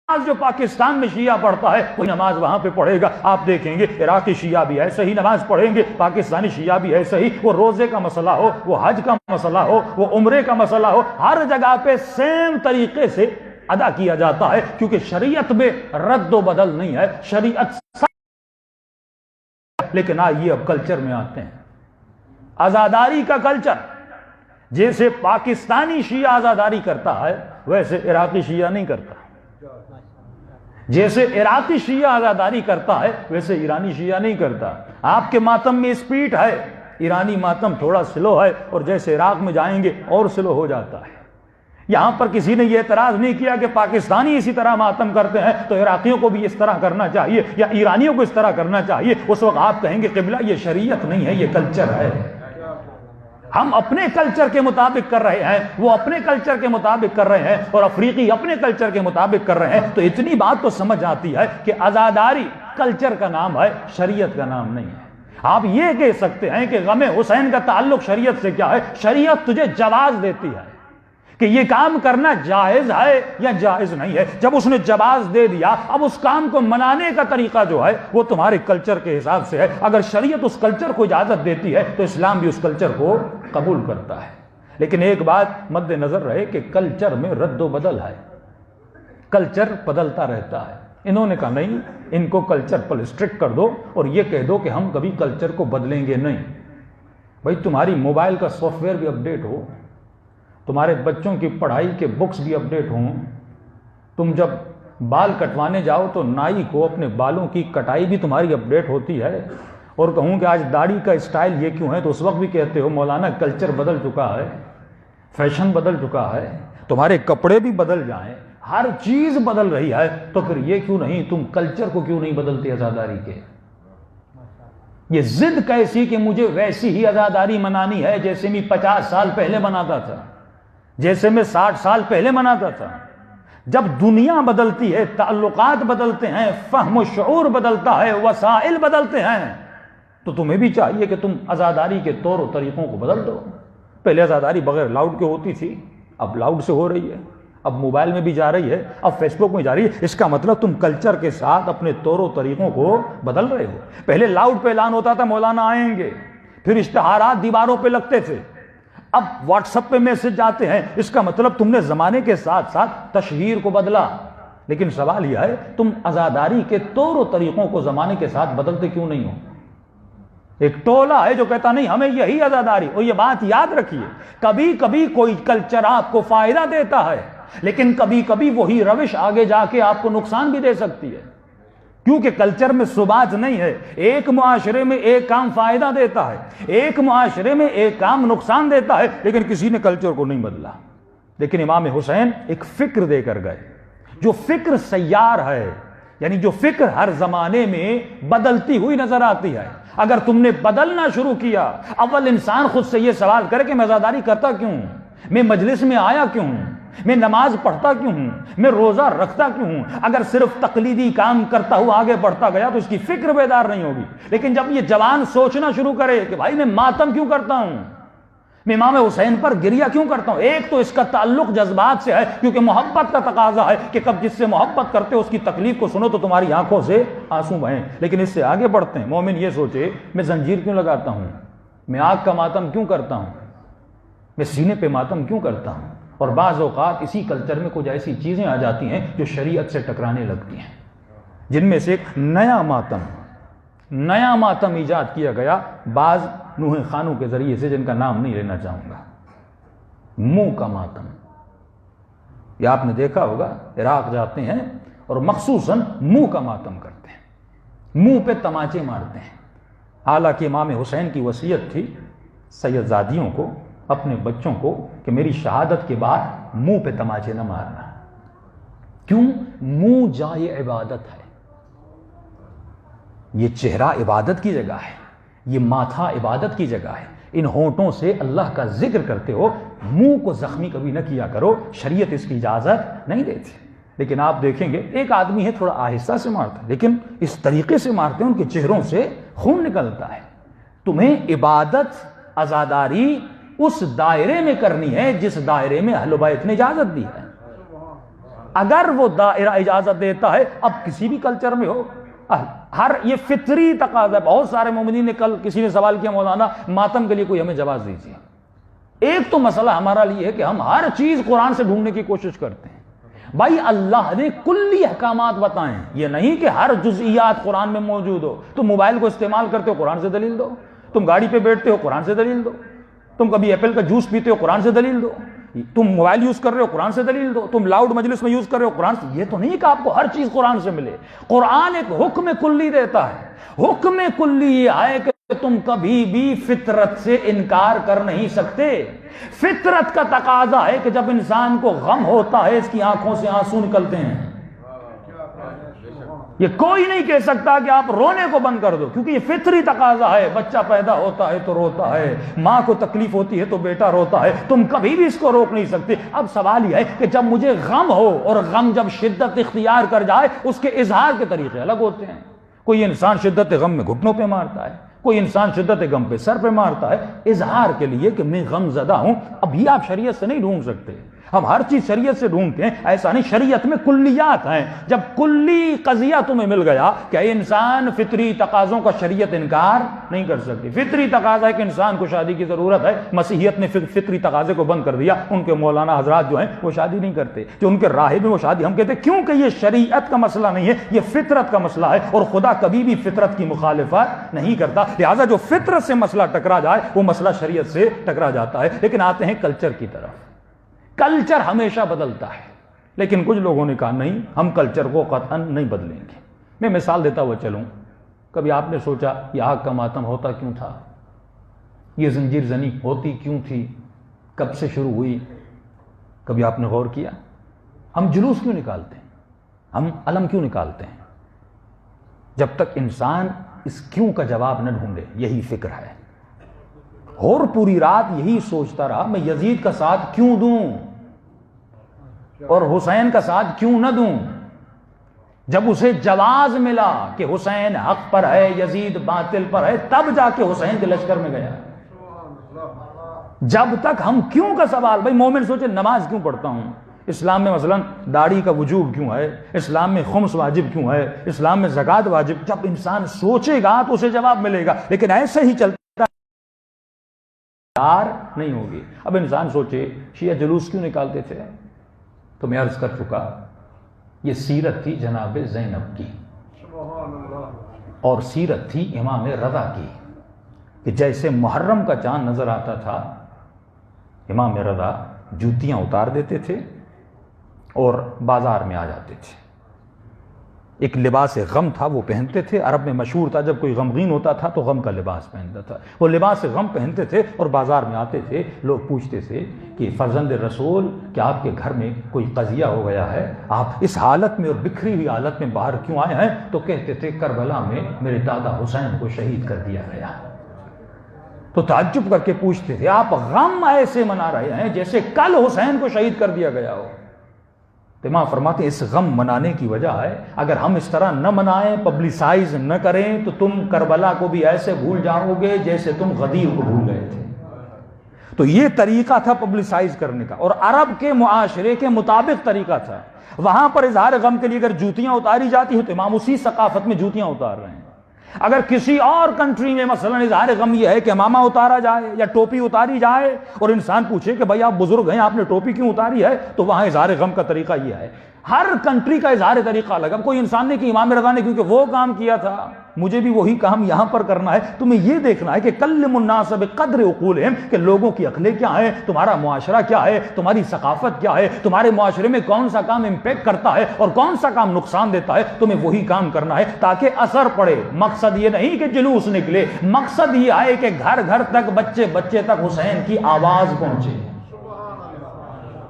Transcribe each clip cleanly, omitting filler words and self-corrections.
جو پاکستان میں شیعہ پڑھتا ہے وہی نماز وہاں پہ پڑھے گا. آپ دیکھیں گے عراقی شیعہ بھی ایسے ہی نماز پڑھیں گے, پاکستانی شیعہ بھی ایسے ہی. وہ روزے کا مسئلہ ہو, وہ حج کا مسئلہ ہو, وہ عمرے کا مسئلہ ہو, ہر جگہ پہ سیم طریقے سے ادا کیا جاتا ہے, کیونکہ شریعت میں رد و بدل نہیں ہے, شریعت. لیکن آئیے اب کلچر میں آتے ہیں. عزاداری کا کلچر, جیسے پاکستانی شیعہ عزاداری کرتا ہے ویسے عراقی شیعہ نہیں کرتا. جیسے عراقی شیعہ عزاداری کرتا ہے ویسے ایرانی شیعہ نہیں کرتا. آپ کے ماتم میں اسپیڈ ہے, ایرانی ماتم تھوڑا سلو ہے, اور جیسے عراق میں جائیں گے اور سلو ہو جاتا ہے. یہاں پر کسی نے یہ اعتراض نہیں کیا کہ پاکستانی اسی طرح ماتم کرتے ہیں تو عراقیوں کو بھی اس طرح کرنا چاہیے یا ایرانیوں کو اس طرح کرنا چاہیے. اس وقت آپ کہیں گے قبلہ یہ شریعت نہیں ہے, یہ کلچر ہے. ہم اپنے کلچر کے مطابق کر رہے ہیں, وہ اپنے کلچر کے مطابق کر رہے ہیں, اور افریقی اپنے کلچر کے مطابق کر رہے ہیں. تو اتنی بات تو سمجھ آتی ہے کہ عزاداری کلچر کا نام ہے, شریعت کا نام نہیں ہے. آپ یہ کہہ سکتے ہیں کہ غم حسین کا تعلق شریعت سے کیا ہے؟ شریعت تجھے جواز دیتی ہے کہ یہ کام کرنا جائز ہے یا جائز نہیں ہے. جب اس نے جواز دے دیا, اب اس کام کو منانے کا طریقہ جو ہے وہ تمہارے کلچر کے حساب سے ہے. اگر شریعت اس کلچر کو اجازت دیتی ہے تو اسلام بھی اس کلچر کو قبول کرتا ہے. لیکن ایک بات مد نظر رہے کہ کلچر میں رد و بدل ہے, کلچر بدلتا رہتا ہے. انہوں نے کہا نہیں, ان کو کلچر پر اسٹرکٹ کر دو اور یہ کہہ دو کہ ہم کبھی کلچر کو بدلیں گے نہیں. بھائی تمہاری موبائل کا سافٹ ویئر بھی اپڈیٹ ہو, تمہارے بچوں کی پڑھائی کے بکس بھی اپڈیٹ ہوں. تم جب بال کٹوانے جاؤ تو نائی کو اپنے بالوں کی کٹائی بھی تمہاری اپڈیٹ ہوتی ہے. اور کہوں کہ آج داڑھی کا اسٹائل یہ کیوں ہے تو اس وقت بھی کہتے ہو مولانا کلچر بدل چکا ہے, فیشن بدل چکا ہے, تمہارے کپڑے بھی بدل جائیں, ہر چیز بدل رہی ہے. تو پھر یہ کیوں نہیں, تم کلچر کو کیوں نہیں بدلتے عزاداری کے؟ یہ ضد کیسی کہ مجھے ویسی ہی عزاداری منانی ہے جیسے میں 50 سال پہلے مناتا تھا, جیسے میں 60 سال پہلے مناتا تھا. جب دنیا بدلتی ہے, تعلقات بدلتے ہیں, فہم و شعور بدلتا ہے, وسائل بدلتے ہیں, تو تمہیں بھی چاہیے کہ تم عزاداری کے طور و طریقوں کو بدل دو. پہلے عزاداری بغیر لاؤڈ کے ہوتی تھی, اب لاؤڈ سے ہو رہی ہے, اب موبائل میں بھی جا رہی ہے, اب فیس بک میں جا رہی ہے. اس کا مطلب تم کلچر کے ساتھ اپنے طور و طریقوں کو بدل رہے ہو. پہلے لاؤڈ پہ اعلان ہوتا تھا مولانا آئیں گے, پھر اشتہارات دیواروں پہ لگتے تھے, اب واٹس ایپ پہ میسج جاتے ہیں. اس کا مطلب تم نے زمانے کے ساتھ ساتھ تشہیر کو بدلا. لیکن سوال یہ ہے تم عزاداری کے طور و طریقوں کو زمانے کے ساتھ بدلتے کیوں نہیں ہو؟ ایک ٹولہ ہے جو کہتا نہیں ہمیں یہی عزاداری. اور یہ بات یاد رکھیے, کبھی کبھی کوئی کلچر آپ کو فائدہ دیتا ہے, لیکن کبھی کبھی وہی روش آگے جا کے آپ کو نقصان بھی دے سکتی ہے, کیونکہ کلچر میں ثبات نہیں ہے. ایک معاشرے میں ایک کام فائدہ دیتا ہے, ایک معاشرے میں ایک کام نقصان دیتا ہے, لیکن کسی نے کلچر کو نہیں بدلا. لیکن امام حسین ایک فکر دے کر گئے, جو فکر سیار ہے, یعنی جو فکر ہر زمانے میں بدلتی ہوئی نظر آتی ہے. اگر تم نے بدلنا شروع کیا, اول انسان خود سے یہ سوال کرے کہ میں عزاداری کرتا کیوں ہوں, میں مجلس میں آیا کیوں ہوں, میں نماز پڑھتا کیوں ہوں, میں روزہ رکھتا کیوں ہوں. اگر صرف تقلیدی کام کرتا ہوا آگے بڑھتا گیا تو اس کی فکر بیدار نہیں ہوگی. لیکن جب یہ جوان سوچنا شروع کرے کہ بھائی میں ماتم کیوں کرتا ہوں, میں امام حسین پر گریہ کیوں کرتا ہوں, ایک تو اس کا تعلق جذبات سے ہے, کیونکہ محبت کا تقاضا ہے کہ کب جس سے محبت کرتے ہو اس کی تکلیف کو سنو تو تمہاری آنکھوں سے آنسو بہیں. لیکن اس سے آگے بڑھتے ہیں. مومن یہ سوچے میں زنجیر کیوں لگاتا ہوں, میں آگ کا ماتم کیوں کرتا ہوں, میں سینے پہ ماتم کیوں کرتا ہوں. اور بعض اوقات اسی کلچر میں کچھ ایسی چیزیں آ جاتی ہیں جو شریعت سے ٹکرانے لگتی ہیں, جن میں سے ایک نیا ماتم ایجاد کیا گیا بعض نوح خانوں کے ذریعے سے, جن کا نام نہیں لینا چاہوں گا. منہ کا ماتم. یہ آپ نے دیکھا ہوگا, عراق جاتے ہیں اور مخصوصاً منہ کا ماتم کرتے ہیں, منہ پہ تماچے مارتے ہیں. حالانکہ امام حسین کی وصیت تھی سید زادیوں کو, اپنے بچوں کو, کہ میری شہادت کے بعد منہ پہ تماچے نہ مارنا. کیوں؟ منہ جائے عبادت ہے, یہ چہرہ عبادت کی جگہ ہے, یہ ماتھا عبادت کی جگہ ہے. ان ہونٹوں سے اللہ کا ذکر کرتے ہو, منہ کو زخمی کبھی نہ کیا کرو, شریعت اس کی اجازت نہیں دیتی. لیکن آپ دیکھیں گے ایک آدمی ہے تھوڑا آہستہ سے مارتا ہے, لیکن اس طریقے سے مارتے ہیں ان کے چہروں سے خون نکلتا ہے. تمہیں عبادت عزاداری اس دائرے میں کرنی ہے جس دائرے میں اہل بیت نے اجازت دی ہے. اگر وہ دائرہ اجازت دیتا ہے، اب کسی بھی کلچر میں ہو، ہر یہ فطری تقاضا ہے۔ بہت سارے مومنین نے، کل کسی نے سوال کیا مولانا ماتم کے لیے کوئی ہمیں جواز دیجیے۔ ایک تو مسئلہ ہمارا لیے ہے کہ ہم ہر چیز قرآن سے ڈھونڈنے کی کوشش کرتے ہیں۔ بھائی اللہ نے کلی احکامات بتائیں، یہ نہیں کہ ہر جزئیات قرآن میں موجود ہو۔ تم موبائل کو استعمال کرتے ہو، قرآن سے دلیل دو۔ تم گاڑی پہ بیٹھتے ہو، قرآن سے دلیل دو۔ تم کبھی ایپل کا جوس پیتے ہو، قرآن سے دلیل دو۔ تم موبائل یوز کر رہے ہو، قرآن سے دلیل دو۔ تم لاؤڈ مجلس میں یوز کر رہے ہو، قرآن سے۔ یہ تو نہیں کہ آپ کو ہر چیز قرآن سے ملے۔ قرآن ایک حکم کلی دیتا ہے۔ حکم کلی یہ ہے کہ تم کبھی بھی فطرت سے انکار کر نہیں سکتے۔ فطرت کا تقاضا ہے کہ جب انسان کو غم ہوتا ہے اس کی آنکھوں سے آنسو نکلتے ہیں۔ یہ کوئی نہیں کہہ سکتا کہ آپ رونے کو بند کر دو، کیونکہ یہ فطری تقاضا ہے۔ بچہ پیدا ہوتا ہے تو روتا ہے، ماں کو تکلیف ہوتی ہے تو بیٹا روتا ہے، تم کبھی بھی اس کو روک نہیں سکتے۔ اب سوال یہ ہے کہ جب مجھے غم ہو، اور غم جب شدت اختیار کر جائے، اس کے اظہار کے طریقے الگ ہوتے ہیں۔ کوئی انسان شدت غم میں گھٹنوں پہ مارتا ہے، کوئی انسان شدت غم پہ سر پہ مارتا ہے، اظہار کے لیے کہ میں غم زدہ ہوں۔ اب یہ آپ شریعت سے نہیں ڈھونڈ سکتے۔ ہم ہر چیز شریعت سے ڈھونڈتے ہیں، ایسا نہیں۔ شریعت میں کلیات ہیں۔ جب کلی قضیہ تمہیں مل گیا کہ انسان فطری تقاضوں کا شریعت انکار نہیں کر سکتی۔ فطری تقاضا ہے کہ انسان کو شادی کی ضرورت ہے، مسیحیت نے فطری تقاضے کو بند کر دیا۔ ان کے مولانا حضرات جو ہیں وہ شادی نہیں کرتے، جو ان کے راہب ہیں وہ شادی ہم کہتے ہیں، کیونکہ یہ شریعت کا مسئلہ نہیں ہے، یہ فطرت کا مسئلہ ہے، اور خدا کبھی بھی فطرت کی مخالفت نہیں کرتا۔ لہٰذا جو فطرت سے مسئلہ ٹکرا جائے وہ مسئلہ شریعت سے ٹکرا جاتا ہے۔ لیکن آتے ہیں کلچر کی طرف۔ کلچر ہمیشہ بدلتا ہے، لیکن کچھ لوگوں نے کہا نہیں، ہم کلچر کو قطعاً نہیں بدلیں گے۔ میں مثال دیتا ہوا چلوں۔ کبھی آپ نے سوچا یہ آگ کا ماتم ہوتا کیوں تھا؟ یہ زنجیر زنی ہوتی کیوں تھی؟ کب سے شروع ہوئی؟ کبھی آپ نے غور کیا؟ ہم جلوس کیوں نکالتے ہیں؟ ہم علم کیوں نکالتے ہیں؟ جب تک انسان اس کیوں کا جواب نہ ڈھونڈے، یہی فکر ہے۔ اور پوری رات یہی سوچتا رہا، میں یزید کا ساتھ کیوں دوں اور حسین کا ساتھ کیوں نہ دوں؟ جب اسے جواز ملا کہ حسین حق پر ہے، یزید باطل پر ہے، تب جا کے حسین کے لشکر میں گیا۔ جب تک ہم کیوں کا سوال، بھائی مومن سوچے نماز کیوں پڑھتا ہوں، اسلام میں مثلا داڑھی کا وجوب کیوں ہے، اسلام میں خمس واجب کیوں ہے، اسلام میں زکوٰۃ واجب، جب انسان سوچے گا تو اسے جواب ملے گا۔ لیکن ایسے ہی چلتا نہیں ہوگی۔ اب انسان سوچے شیعہ جلوس کیوں نکالتے تھے، تو میں عرض کر چکا یہ سیرت تھی جناب زینب کی، اور سیرت تھی امام رضا کی، کہ جیسے محرم کا چاند نظر آتا تھا امام رضا جوتیاں اتار دیتے تھے اور بازار میں آ جاتے تھے۔ ایک لباس غم تھا وہ پہنتے تھے، عرب میں مشہور تھا، جب کوئی غمگین ہوتا تھا تو غم کا لباس پہنتا تھا، وہ لباس غم پہنتے تھے اور بازار میں آتے تھے۔ لوگ پوچھتے تھے کہ فرزند رسول کیا آپ کے گھر میں کوئی قضیہ ہو گیا ہے، آپ اس حالت میں اور بکھری ہوئی حالت میں باہر کیوں آئے ہیں؟ تو کہتے تھے کربلا میں میرے دادا حسین کو شہید کر دیا گیا۔ تو تعجب کر کے پوچھتے تھے آپ غم ایسے منا رہے ہیں جیسے کل حسین کو شہید کر دیا گیا ہو؟ تو امام فرماتے ہیں اس غم منانے کی وجہ ہے اگر ہم اس طرح نہ منائیں، پبلسائز نہ کریں، تو تم کربلا کو بھی ایسے بھول جاؤ گے جیسے تم غدیر کو بھول گئے تھے۔ تو یہ طریقہ تھا پبلسائز کرنے کا، اور عرب کے معاشرے کے مطابق طریقہ تھا۔ وہاں پر اظہار غم کے لیے اگر جوتیاں اتاری جاتی ہیں تو امام اسی ثقافت میں جوتیاں اتار رہے ہیں۔ اگر کسی اور کنٹری میں مثلا اظہار غم یہ ہے کہ امامہ اتارا جائے یا ٹوپی اتاری جائے، اور انسان پوچھے کہ بھائی آپ بزرگ ہیں، آپ نے ٹوپی کیوں اتاری ہے، تو وہاں اظہار غم کا طریقہ یہ ہے۔ ہر کنٹری کا اظہار طریقہ الگ۔ اب کوئی انسان نے کہ امام رضا نے کیونکہ وہ کام کیا تھا مجھے بھی وہی کام یہاں پر کرنا ہے۔ تمہیں یہ دیکھنا ہے کہ کلم الناس بقدر عقولہم، کہ لوگوں کی عقلیں کیا ہیں، تمہارا معاشرہ کیا ہے، تمہاری ثقافت کیا ہے، تمہارے معاشرے میں کون سا کام امپیکٹ کرتا ہے اور کون سا کام نقصان دیتا ہے، تمہیں وہی کام کرنا ہے تاکہ اثر پڑے۔ مقصد یہ نہیں کہ جلوس نکلے، مقصد یہ ہے کہ گھر گھر تک، بچے بچے تک حسین کی آواز پہنچے۔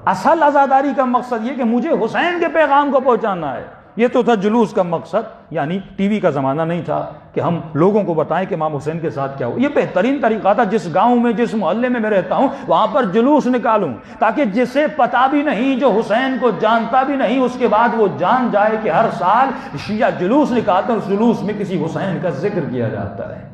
اصل عزاداری کا مقصد یہ کہ مجھے حسین کے پیغام کو پہنچانا ہے۔ یہ تو تھا جلوس کا مقصد، یعنی ٹی وی کا زمانہ نہیں تھا کہ ہم لوگوں کو بتائیں کہ امام حسین کے ساتھ کیا ہو۔ یہ بہترین طریقہ تھا، جس گاؤں میں جس محلے میں رہتا ہوں وہاں پر جلوس نکالوں، تاکہ جسے پتا بھی نہیں، جو حسین کو جانتا بھی نہیں، اس کے بعد وہ جان جائے کہ ہر سال شیعہ جلوس نکالتے ہیں، اس جلوس میں کسی حسین کا ذکر کیا جاتا ہے۔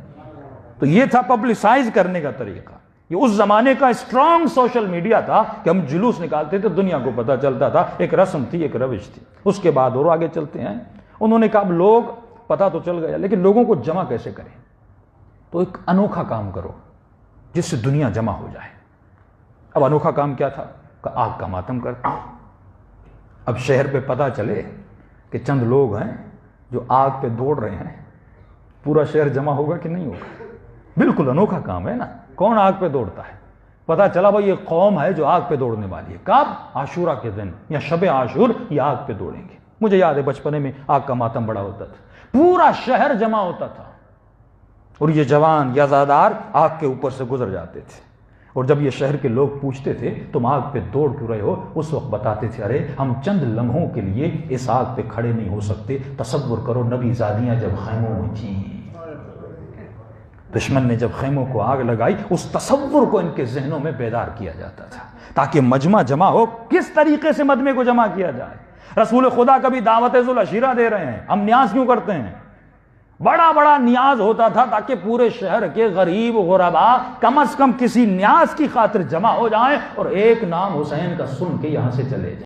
تو یہ تھا پبلسائز کرنے کا طریقہ۔ یہ اس زمانے کا اسٹرانگ سوشل میڈیا تھا کہ ہم جلوس نکالتے تھے، دنیا کو پتہ چلتا تھا، ایک رسم تھی، ایک روش تھی۔ اس کے بعد اور آگے چلتے ہیں، انہوں نے کہا اب لوگ پتہ تو چل گیا لیکن لوگوں کو جمع کیسے کریں؟ تو ایک انوکھا کام کرو جس سے دنیا جمع ہو جائے۔ اب انوکھا کام کیا تھا؟ کہ آگ کا ماتم کرتے ہیں۔ اب شہر پہ پتہ چلے کہ چند لوگ ہیں جو آگ پہ دوڑ رہے ہیں، پورا شہر جمع ہوگا کہ نہیں ہوگا؟ بالکل انوکھا کام ہے نا، کون آگ پہ دوڑتا ہے؟ پتہ چلا بھائی یہ قوم ہے جو آگ پہ دوڑنے والی ہے۔ کب؟ عاشورہ کے دن یا شب عاشور یہ آگ پہ دوڑیں گے۔ مجھے یاد ہے بچپنے میں آگ کا ماتم بڑا ہوتا تھا، پورا شہر جمع ہوتا تھا اور یہ جوان یا زادار آگ کے اوپر سے گزر جاتے تھے، اور جب یہ شہر کے لوگ پوچھتے تھے تم آگ پہ دوڑ کیوں رہے ہو، اس وقت بتاتے تھے ارے ہم چند لمحوں کے لیے اس آگ پہ کھڑے نہیں ہو سکتے۔ تصور کرو نبی زادیاں جب خیموں میں تھیں، دشمن نے جب خیموں کو آگ لگائی، اس تصور کو ان کے ذہنوں میں بیدار کیا جاتا تھا تاکہ مجمع جمع ہو۔ کس طریقے سے مجمع کو جمع کیا جائے؟ رسول خدا کبھی دعوت ذو العشیرہ دے رہے ہیں، ہم نیاز کیوں کرتے ہیں؟ بڑا بڑا نیاز ہوتا تھا تاکہ پورے شہر کے غریب غربا کم از کم کسی نیاز کی خاطر جمع ہو جائیں اور ایک نام حسین کا سن کے یہاں سے چلے جائیں۔